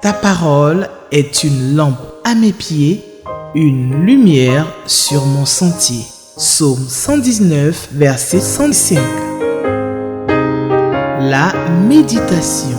Ta parole est une lampe à mes pieds, une lumière sur mon sentier. Psaume 119, verset 105. La méditation.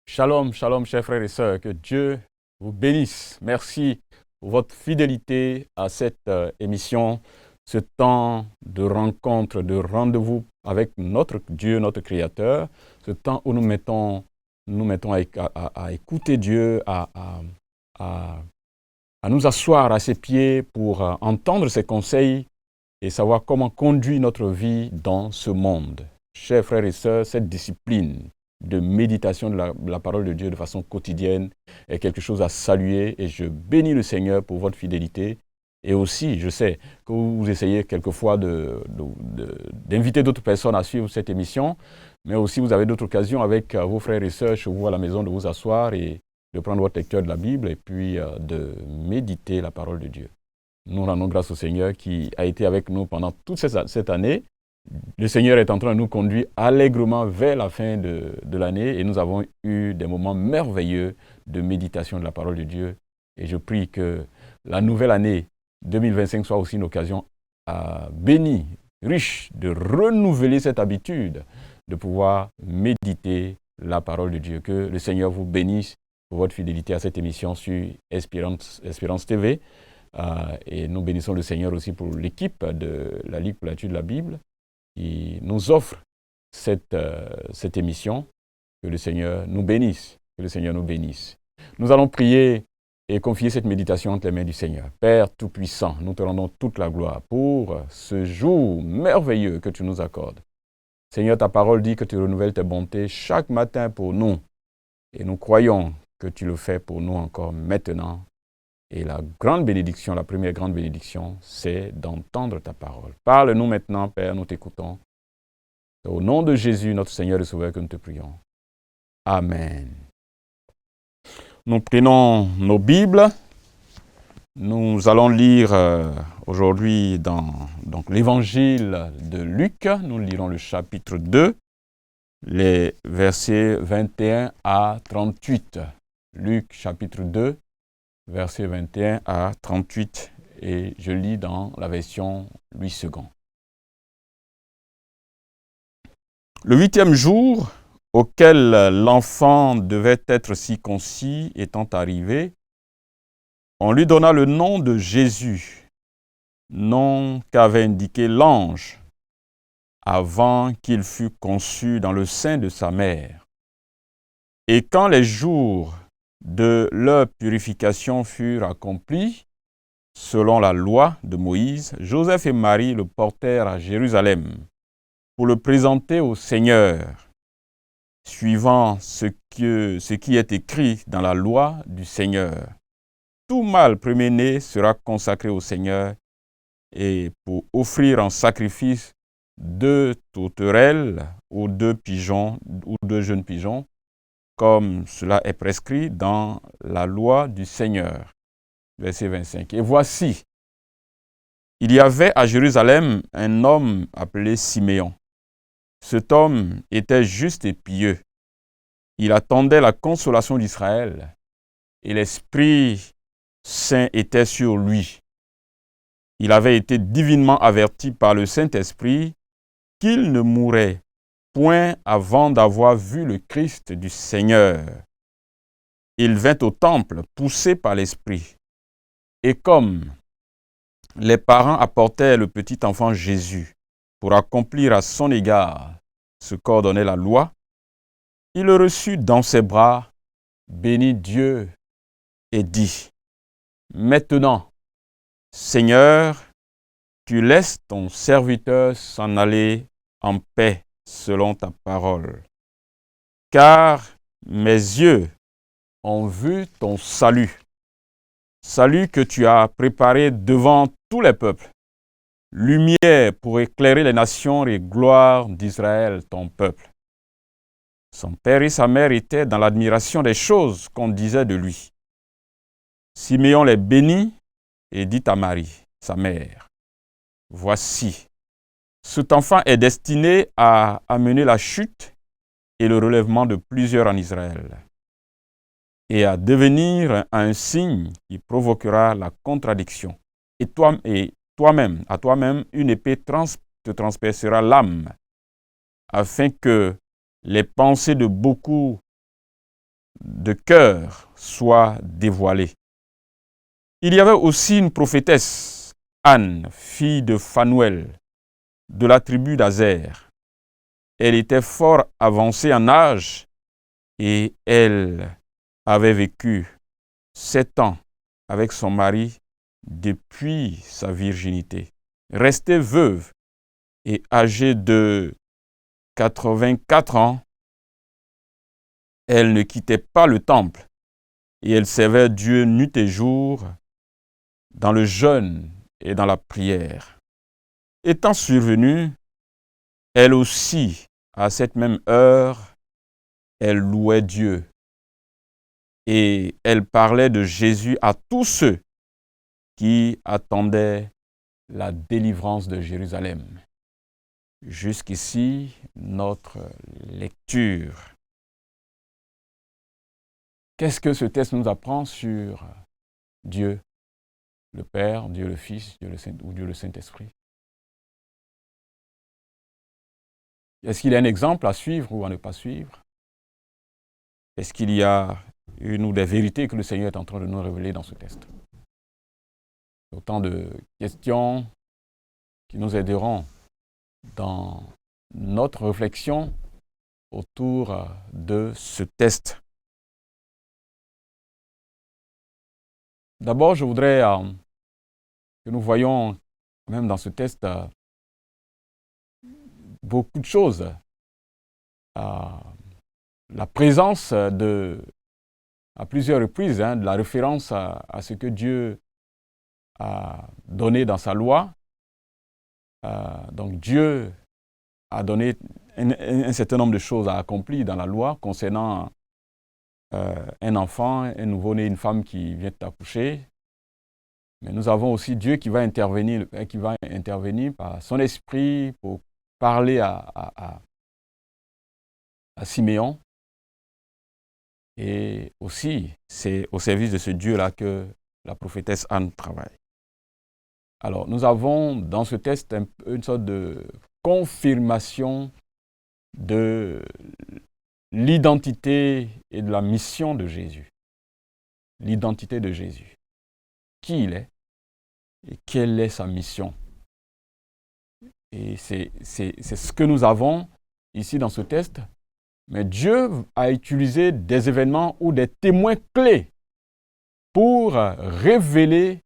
Shalom, shalom, chers frères et sœurs, que Dieu vous bénisse. Merci pour votre fidélité à cette émission, ce temps de rencontre, de rendez-vous avec notre Dieu, notre Créateur, ce temps où nous mettons à écouter Dieu, à nous asseoir à ses pieds pour entendre ses conseils et savoir comment conduire notre vie dans ce monde. Chers frères et sœurs, cette discipline de méditation de la parole de Dieu de façon quotidienne est quelque chose à saluer et je bénis le Seigneur pour votre fidélité. Et aussi, je sais que vous essayez quelquefois d'inviter d'autres personnes à suivre cette émission, mais aussi vous avez d'autres occasions avec vos frères et sœurs chez vous à la maison de vous asseoir et de prendre votre lecture de la Bible et puis de méditer la parole de Dieu. Nous rendons grâce au Seigneur qui a été avec nous pendant toute cette année. Le Seigneur est en train de nous conduire allègrement vers la fin de l'année et nous avons eu des moments merveilleux de méditation de la parole de Dieu. Et je prie que la nouvelle année 2025 soit aussi une occasion bénie, riche, de renouveler cette habitude de pouvoir méditer la parole de Dieu. Que le Seigneur vous bénisse pour votre fidélité à cette émission sur Espérance TV. Et nous bénissons le Seigneur aussi pour l'équipe de la Ligue pour l'étude de la Bible qui nous offre cette émission. Que le Seigneur nous bénisse. Que le Seigneur nous bénisse. Nous allons prier et confier cette méditation entre les mains du Seigneur. Père Tout-Puissant, nous te rendons toute la gloire pour ce jour merveilleux que tu nous accordes. Seigneur, ta parole dit que tu renouvelles tes bontés chaque matin pour nous. Et nous croyons que tu le fais pour nous encore maintenant. Et la grande bénédiction, la première grande bénédiction, c'est d'entendre ta parole. Parle-nous maintenant, Père, nous t'écoutons. C'est au nom de Jésus, notre Seigneur et Sauveur, que nous te prions. Amen. Nous prenons nos Bibles. Nous allons lire aujourd'hui dans l'évangile de Luc. Nous lirons le chapitre 2, les versets 21 à 38. Luc, chapitre 2. Versets 21 à 38, et je lis dans la version Louis II. Le 8e jour, auquel l'enfant devait être circoncis étant arrivé, on lui donna le nom de Jésus, nom qu'avait indiqué l'ange, avant qu'il fût conçu dans le sein de sa mère. Et quand les jours de leur purification furent accomplis, selon la loi de Moïse, Joseph et Marie le portèrent à Jérusalem pour le présenter au Seigneur, suivant ce qui est écrit dans la loi du Seigneur. Tout mâle premier-né sera consacré au Seigneur et pour offrir en sacrifice 2 tourterelles ou 2 pigeons ou 2 jeunes pigeons, comme cela est prescrit dans la loi du Seigneur. Verset 25. Et voici, il y avait à Jérusalem un homme appelé Siméon. Cet homme était juste et pieux. Il attendait la consolation d'Israël et l'Esprit Saint était sur lui. Il avait été divinement averti par le Saint-Esprit qu'il ne mourrait point avant d'avoir vu le Christ du Seigneur. Il vint au temple, poussé par l'Esprit. Et comme les parents apportaient le petit enfant Jésus pour accomplir à son égard ce qu'ordonnait la loi, il le reçut dans ses bras, bénit Dieu et dit, « Maintenant, Seigneur, tu laisses ton serviteur s'en aller en paix selon ta parole. Car mes yeux ont vu ton salut, salut que tu as préparé devant tous les peuples, lumière pour éclairer les nations et gloire d'Israël, ton peuple. » Son père et sa mère étaient dans l'admiration des choses qu'on disait de lui. Siméon les bénit et dit à Marie, sa mère, « Voici, cet enfant est destiné à amener la chute et le relèvement de plusieurs en Israël et à devenir un signe qui provoquera la contradiction. Et toi-même, à toi-même, une épée te transpercera l'âme, afin que les pensées de beaucoup de cœurs soient dévoilées. Il y avait aussi une prophétesse, Anne, fille de Phanuel, de la tribu d'Azer. Elle était fort avancée en âge et elle avait vécu 7 ans avec son mari depuis sa virginité. Restée veuve et âgée de 84 ans, elle ne quittait pas le temple et elle servait Dieu nuit et jour dans le jeûne et dans la prière. Étant survenue, elle aussi, à cette même heure, elle louait Dieu et elle parlait de Jésus à tous ceux qui attendaient la délivrance de Jérusalem. Jusqu'ici, notre lecture. Qu'est-ce que ce texte nous apprend sur Dieu, le Père, Dieu le Fils, Dieu le Saint-Esprit? Est-ce qu'il y a un exemple à suivre ou à ne pas suivre? Est-ce qu'il y a une ou des vérités que le Seigneur est en train de nous révéler dans ce texte? Autant de questions qui nous aideront dans notre réflexion autour de ce texte. D'abord, je voudrais que nous voyions, même dans ce texte, beaucoup de choses. La présence à plusieurs reprises, de la référence à ce que Dieu a donné dans sa loi. Donc Dieu a donné un certain nombre de choses à accomplir dans la loi concernant un enfant, un nouveau-né, une femme qui vient d'accoucher. Mais nous avons aussi Dieu qui va intervenir par son esprit pour parler à Siméon. Et aussi, c'est au service de ce Dieu-là que la prophétesse Anne travaille. Alors, nous avons dans ce texte une sorte de confirmation de l'identité et de la mission de Jésus. L'identité de Jésus. Qui il est et quelle est sa mission. Et c'est ce que nous avons ici dans ce texte. Mais Dieu a utilisé des événements ou des témoins clés pour révéler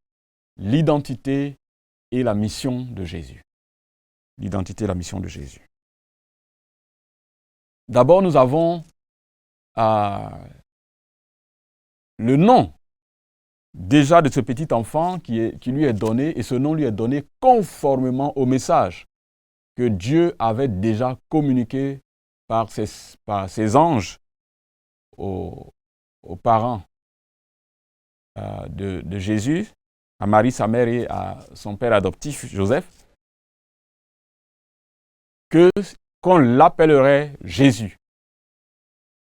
l'identité et la mission de Jésus. L'identité et la mission de Jésus. D'abord, nous avons le nom déjà de ce petit enfant qui lui est donné, et ce nom lui est donné conformément au message que Dieu avait déjà communiqué par ses anges aux parents de Jésus, à Marie, sa mère, et à son père adoptif, Joseph, qu'on l'appellerait Jésus.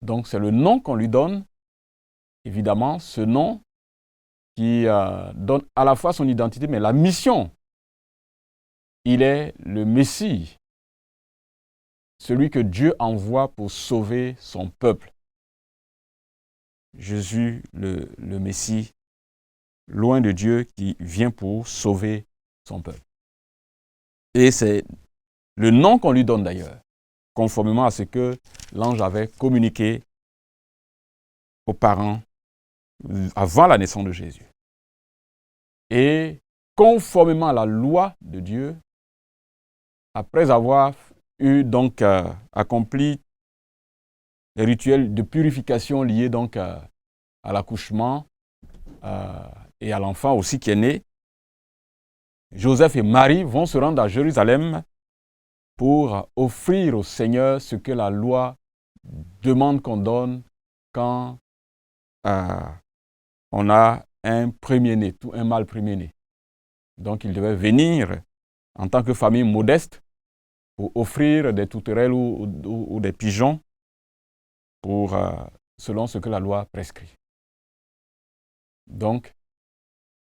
Donc c'est le nom qu'on lui donne, évidemment, ce nom qui donne à la fois son identité, mais la mission. Il est le Messie, celui que Dieu envoie pour sauver son peuple. Jésus, le Messie, loin de Dieu, qui vient pour sauver son peuple. Et c'est le nom qu'on lui donne d'ailleurs, conformément à ce que l'ange avait communiqué aux parents avant la naissance de Jésus. Et conformément à la loi de Dieu, après avoir donc accompli les rituels de purification liés donc à l'accouchement et à l'enfant aussi qui est né, Joseph et Marie vont se rendre à Jérusalem pour offrir au Seigneur ce que la loi demande qu'on donne quand on a un premier-né, un mâle premier-né. Donc ils devaient venir en tant que famille modeste pour offrir des tourterelles ou des pigeons selon ce que la loi prescrit. Donc,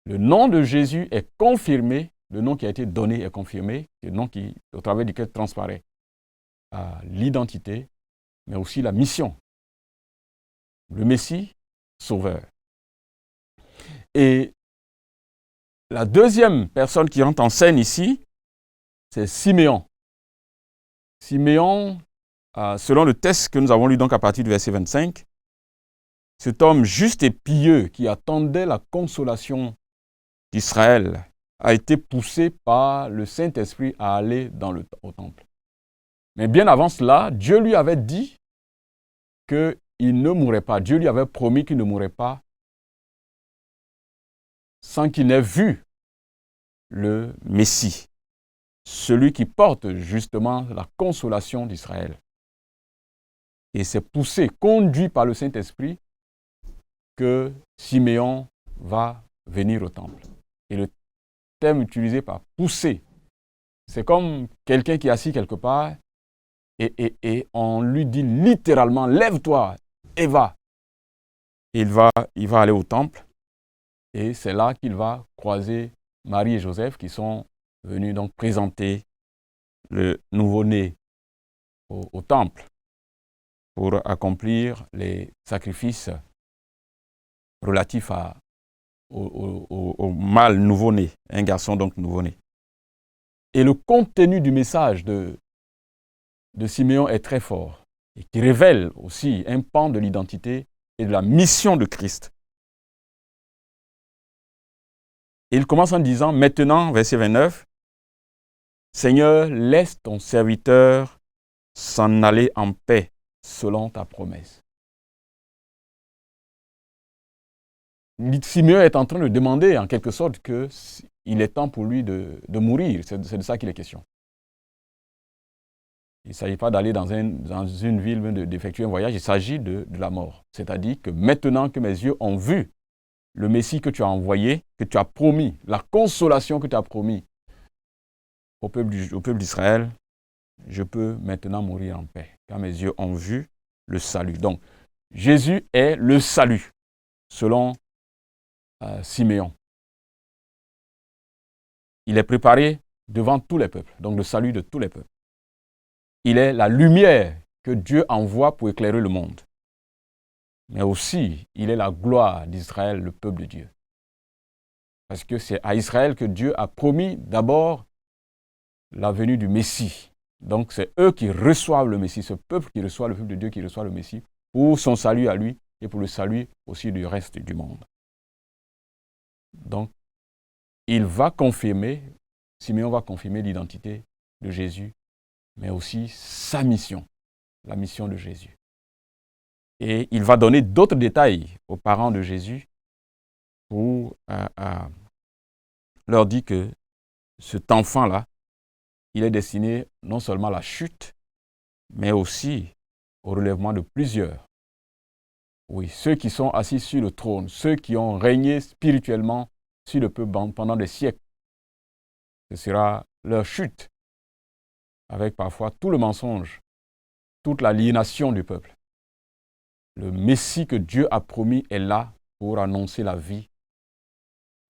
le nom de Jésus est confirmé, le nom qui a été donné est confirmé, le nom au travers duquel transparaît l'identité, mais aussi la mission. Le Messie, Sauveur. Et la deuxième personne qui entre en scène ici, c'est Siméon. Siméon, selon le texte que nous avons lu donc à partir du verset 25, cet homme juste et pieux qui attendait la consolation d'Israël a été poussé par le Saint-Esprit à aller au temple. Mais bien avant cela, Dieu lui avait dit qu'il ne mourrait pas. Dieu lui avait promis qu'il ne mourrait pas sans qu'il n'ait vu le Messie, celui qui porte justement la consolation d'Israël. Et c'est poussé, conduit par le Saint-Esprit, que Siméon va venir au temple. Et le terme utilisé par pousser, c'est comme quelqu'un qui est assis quelque part et on lui dit littéralement, lève-toi et va. Il va aller au temple et c'est là qu'il va croiser Marie et Joseph qui sont venus donc présenter le nouveau-né au temple pour accomplir les sacrifices relatifs au mâle nouveau-né, un garçon donc nouveau-né. Et le contenu du message de Siméon est très fort et qui révèle aussi un pan de l'identité et de la mission de Christ. Et il commence en disant, maintenant, verset 29, « Seigneur, laisse ton serviteur s'en aller en paix selon ta promesse. » Simeon est en train de demander en quelque sorte qu'il est temps pour lui de mourir. C'est de ça qu'il est question. Il ne s'agit pas d'aller dans une ville, d'effectuer un voyage, il s'agit de la mort. C'est-à-dire que maintenant que mes yeux ont vu le Messie que tu as envoyé, que tu as promis, la consolation que tu as promis au peuple d'Israël, je peux maintenant mourir en paix, car mes yeux ont vu le salut. Donc, Jésus est le salut, selon Siméon. Il est préparé devant tous les peuples, donc le salut de tous les peuples. Il est la lumière que Dieu envoie pour éclairer le monde. Mais aussi, il est la gloire d'Israël, le peuple de Dieu. Parce que c'est à Israël que Dieu a promis d'abord la venue du Messie. Donc c'est eux qui reçoivent le Messie, ce peuple qui reçoit le peuple de Dieu, qui reçoit le Messie, pour son salut à lui et pour le salut aussi du reste du monde. Donc, Siméon va confirmer l'identité de Jésus, mais aussi sa mission, la mission de Jésus. Et il va donner d'autres détails aux parents de Jésus pour leur dire que cet enfant-là, il est destiné non seulement à la chute, mais aussi au relèvement de plusieurs. Oui, ceux qui sont assis sur le trône, ceux qui ont régné spirituellement sur le peuple pendant des siècles. Ce sera leur chute, avec parfois tout le mensonge, toute l'aliénation du peuple. Le Messie que Dieu a promis est là pour annoncer la vie.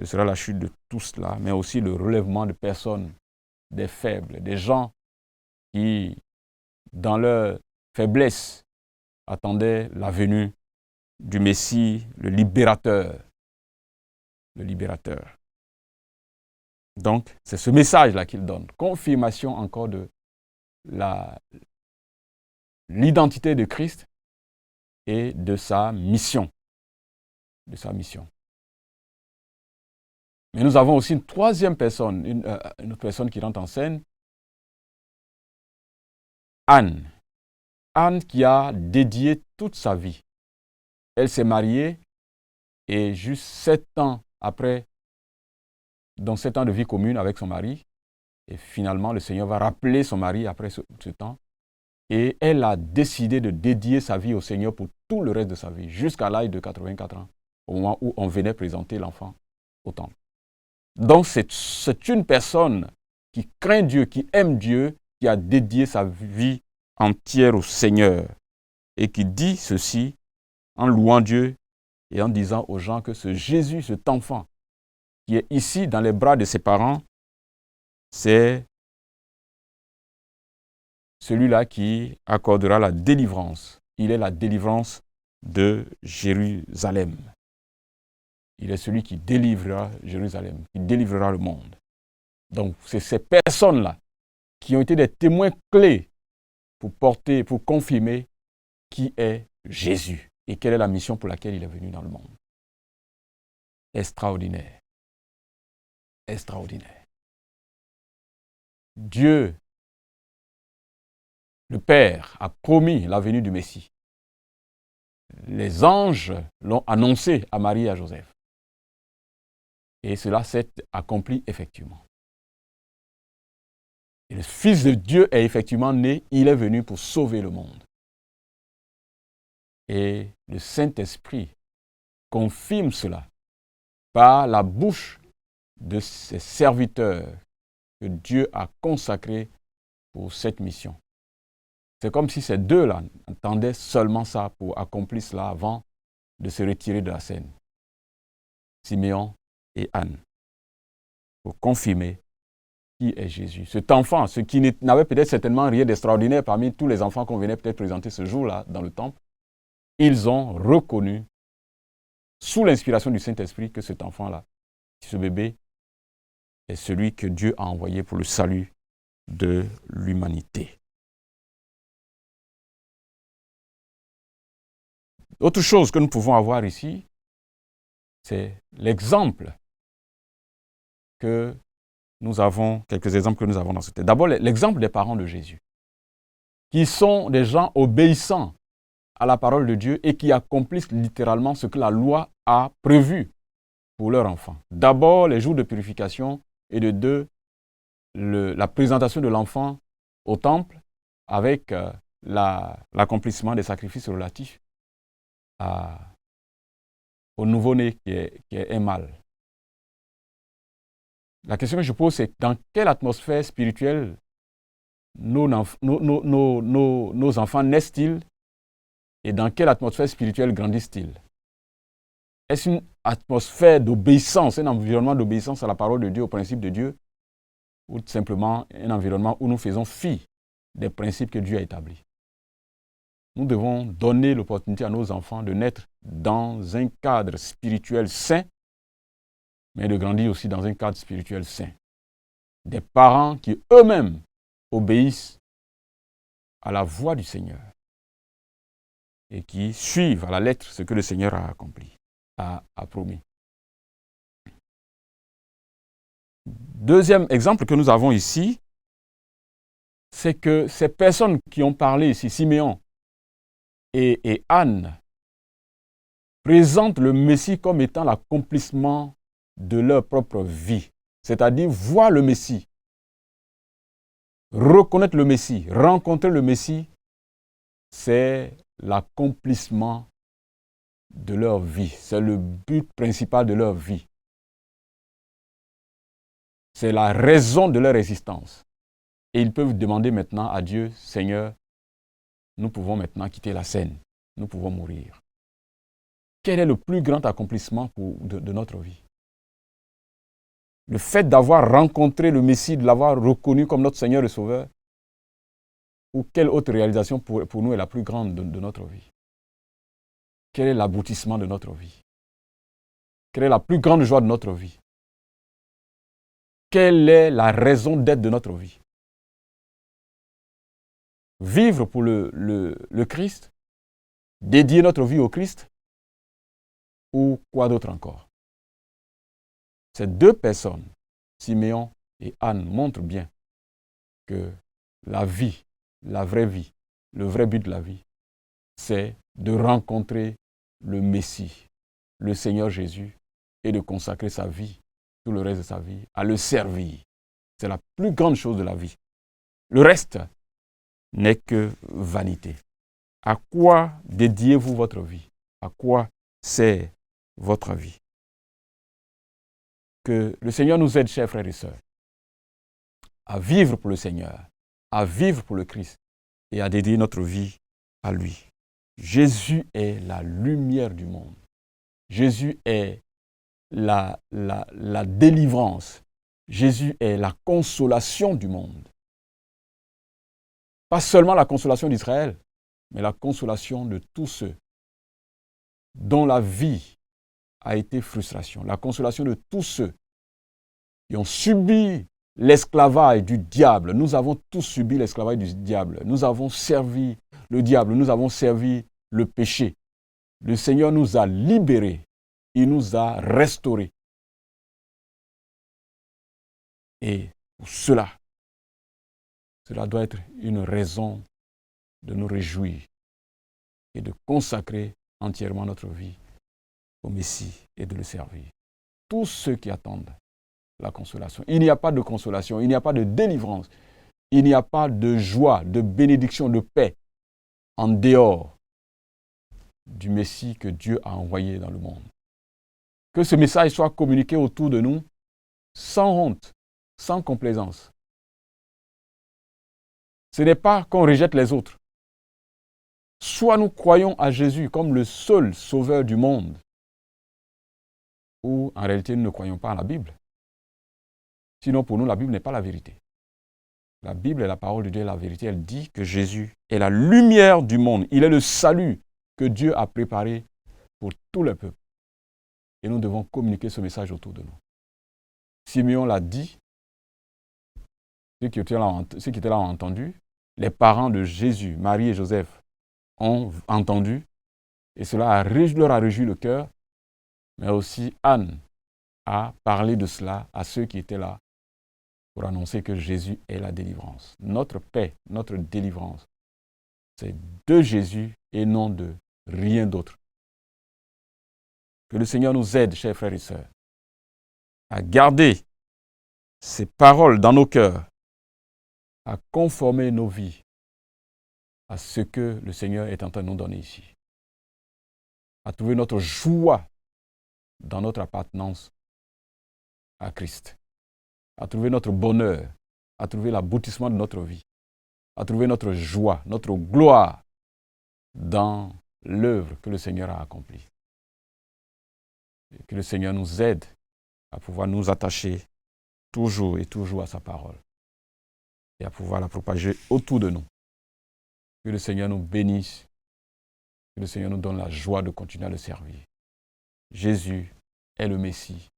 Ce sera la chute de tout cela, mais aussi le relèvement de personnes, des faibles, des gens qui, dans leur faiblesse, attendaient la venue du Messie, le libérateur. Le libérateur. Donc, c'est ce message-là qu'il donne. Confirmation encore de l'identité de Christ et de sa mission. De sa mission. Mais nous avons aussi une troisième personne, une autre personne qui rentre en scène, Anne. Anne qui a dédié toute sa vie. Elle s'est mariée et juste 7 ans après, dans 7 ans de vie commune avec son mari, et finalement le Seigneur va rappeler son mari après ce temps, et elle a décidé de dédier sa vie au Seigneur pour tout le reste de sa vie, jusqu'à l'âge de 84 ans, au moment où on venait présenter l'enfant au temple. Donc c'est une personne qui craint Dieu, qui aime Dieu, qui a dédié sa vie entière au Seigneur et qui dit ceci en louant Dieu et en disant aux gens que ce Jésus, cet enfant qui est ici dans les bras de ses parents, c'est celui-là qui accordera la délivrance. Il est la délivrance de Jérusalem. Il est celui qui délivrera Jérusalem, qui délivrera le monde. Donc, c'est ces personnes-là qui ont été des témoins clés pour porter, pour confirmer qui est Jésus et quelle est la mission pour laquelle il est venu dans le monde. Extraordinaire. Extraordinaire. Dieu, le Père, a promis la venue du Messie. Les anges l'ont annoncé à Marie et à Joseph. Et cela s'est accompli effectivement. Et le Fils de Dieu est effectivement né, il est venu pour sauver le monde. Et le Saint-Esprit confirme cela par la bouche de ses serviteurs que Dieu a consacrés pour cette mission. C'est comme si ces deux-là entendaient seulement ça pour accomplir cela avant de se retirer de la scène. Siméon et Anne, pour confirmer qui est Jésus. Cet enfant, ce qui n'avait peut-être certainement rien d'extraordinaire parmi tous les enfants qu'on venait peut-être présenter ce jour-là dans le temple, ils ont reconnu, sous l'inspiration du Saint-Esprit, que cet enfant-là, ce bébé, est celui que Dieu a envoyé pour le salut de l'humanité. Autre chose que nous pouvons avoir ici, c'est l'exemple que nous avons, quelques exemples que nous avons dans ce texte. D'abord, l'exemple des parents de Jésus, qui sont des gens obéissants à la parole de Dieu et qui accomplissent littéralement ce que la loi a prévu pour leur enfant. D'abord, les jours de purification et de deux, la présentation de l'enfant au temple avec l'accomplissement des sacrifices relatifs au nouveau-né qui est un mâle. La question que je pose, c'est dans quelle atmosphère spirituelle nos enfants naissent-ils et dans quelle atmosphère spirituelle grandissent-ils? Est-ce une atmosphère d'obéissance, un environnement d'obéissance à la parole de Dieu, au principe de Dieu, ou tout simplement un environnement où nous faisons fi des principes que Dieu a établis? Nous devons donner l'opportunité à nos enfants de naître dans un cadre spirituel sain, mais de grandir aussi dans un cadre spirituel sain. Des parents qui eux-mêmes obéissent à la voix du Seigneur et qui suivent à la lettre ce que le Seigneur a accompli, a promis. Deuxième exemple que nous avons ici, c'est que ces personnes qui ont parlé ici, Siméon et Anne, présentent le Messie comme étant l'accomplissement de leur propre vie. C'est-à-dire voir le Messie, reconnaître le Messie, rencontrer le Messie, c'est l'accomplissement de leur vie. C'est le but principal de leur vie. C'est la raison de leur existence. Et ils peuvent demander maintenant à Dieu, Seigneur, nous pouvons maintenant quitter la scène. Nous pouvons mourir. Quel est le plus grand accomplissement de notre vie? Le fait d'avoir rencontré le Messie, de l'avoir reconnu comme notre Seigneur et Sauveur, ou quelle autre réalisation pour nous est la plus grande de notre vie? Quel est l'aboutissement de notre vie? Quelle est la plus grande joie de notre vie? Quelle est la raison d'être de notre vie? Vivre pour le Christ, dédier notre vie au Christ, ou quoi d'autre encore? Ces deux personnes, Siméon et Anne, montrent bien que la vie, la vraie vie, le vrai but de la vie, c'est de rencontrer le Messie, le Seigneur Jésus, et de consacrer sa vie, tout le reste de sa vie, à le servir. C'est la plus grande chose de la vie. Le reste n'est que vanité. À quoi dédiez-vous votre vie? À quoi sert votre vie? Que le Seigneur nous aide, chers frères et sœurs, à vivre pour le Seigneur, à vivre pour le Christ et à dédier notre vie à lui. Jésus est la lumière du monde. Jésus est la délivrance. Jésus est la consolation du monde. Pas seulement la consolation d'Israël, mais la consolation de tous ceux dont la vie a été frustration. La consolation de tous ceux qui ont subi l'esclavage du diable. Nous avons tous subi l'esclavage du diable. Nous avons servi le diable. Nous avons servi le péché. Le Seigneur nous a libérés. Il nous a restaurés. Et pour cela doit être une raison de nous réjouir et de consacrer entièrement notre vie au Messie et de le servir. Tous ceux qui attendent la consolation. Il n'y a pas de consolation, il n'y a pas de délivrance, il n'y a pas de joie, de bénédiction, de paix en dehors du Messie que Dieu a envoyé dans le monde. Que ce message soit communiqué autour de nous sans honte, sans complaisance. Ce n'est pas qu'on rejette les autres. Soit nous croyons à Jésus comme le seul sauveur du monde, ou en réalité nous ne croyons pas à la Bible. Sinon, pour nous, la Bible n'est pas la vérité. La Bible est la parole de Dieu, la vérité. Elle dit que Jésus est la lumière du monde. Il est le salut que Dieu a préparé pour tout le peuple. Et nous devons communiquer ce message autour de nous. Simeon l'a dit. Ceux qui étaient là ont entendu. Les parents de Jésus, Marie et Joseph, ont entendu. Et cela leur a réjoui le cœur. Mais aussi Anne a parlé de cela à ceux qui étaient là pour annoncer que Jésus est la délivrance. Notre paix, notre délivrance, c'est de Jésus et non de rien d'autre. Que le Seigneur nous aide, chers frères et sœurs, à garder ces paroles dans nos cœurs, à conformer nos vies à ce que le Seigneur est en train de nous donner ici. À trouver notre joie dans notre appartenance à Christ. À trouver notre bonheur, à trouver l'aboutissement de notre vie, à trouver notre joie, notre gloire dans l'œuvre que le Seigneur a accomplie. Et que le Seigneur nous aide à pouvoir nous attacher toujours et toujours à sa parole et à pouvoir la propager autour de nous. Que le Seigneur nous bénisse, que le Seigneur nous donne la joie de continuer à le servir. Jésus est le Messie.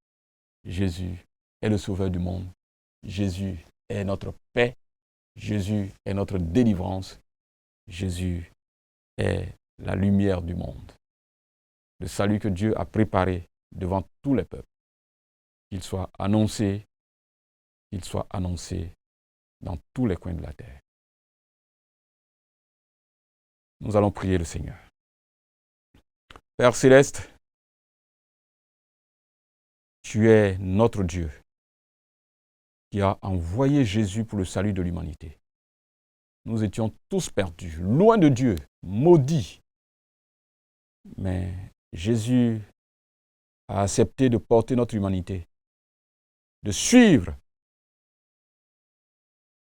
Jésus est le Sauveur du monde. Jésus est notre paix. Jésus est notre délivrance. Jésus est la lumière du monde. Le salut que Dieu a préparé devant tous les peuples. Qu'il soit annoncé dans tous les coins de la terre. Nous allons prier le Seigneur. Père Céleste, tu es notre Dieu qui a envoyé Jésus pour le salut de l'humanité. Nous étions tous perdus, loin de Dieu, maudits. Mais Jésus a accepté de porter notre humanité, de suivre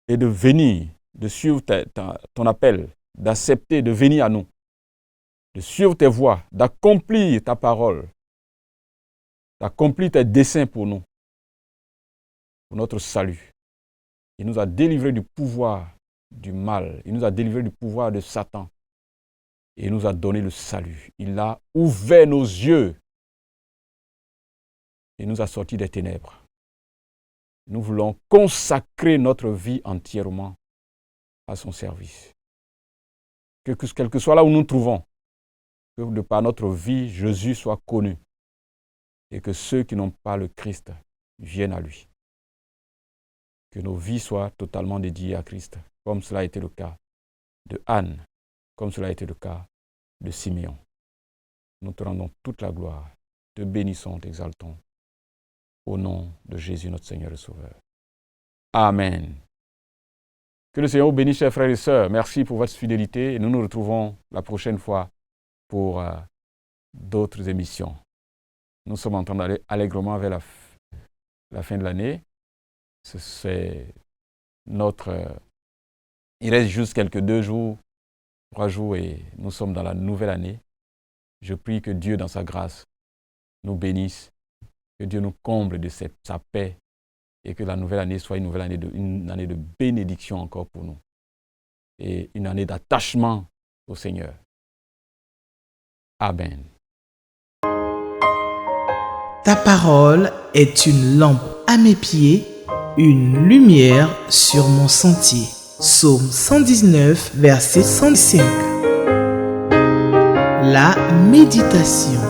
et de venir, de suivre ton appel, d'accepter de venir à nous, de suivre tes voies, d'accomplir ta parole, d'accomplir tes desseins pour nous, pour notre salut. Il nous a délivrés du pouvoir du mal, il nous a délivrés du pouvoir de Satan et il nous a donné le salut. Il a ouvert nos yeux et nous a sortis des ténèbres. Nous voulons consacrer notre vie entièrement à son service. Quel que soit là où nous nous trouvons, que de par notre vie, Jésus soit connu et que ceux qui n'ont pas le Christ viennent à lui. Que nos vies soient totalement dédiées à Christ, comme cela a été le cas de Anne, comme cela a été le cas de Simeon. Nous te rendons toute la gloire, te bénissons, t'exaltons, au nom de Jésus notre Seigneur et Sauveur. Amen. Que le Seigneur vous bénisse, chers frères et sœurs. Merci pour votre fidélité et nous nous retrouvons la prochaine fois pour d'autres émissions. Nous sommes en train d'aller allègrement vers la fin de l'année. C'est notre Il reste juste quelques 2 jours, 3 jours et nous sommes dans la nouvelle année. Je prie que Dieu, dans sa grâce, nous bénisse, que Dieu nous comble de sa paix et que la nouvelle année soit une année de bénédiction encore pour nous et une année d'attachement au Seigneur. Amen. Ta parole est une lampe à mes pieds, une lumière sur mon sentier. Psaume 119, verset 105. La méditation.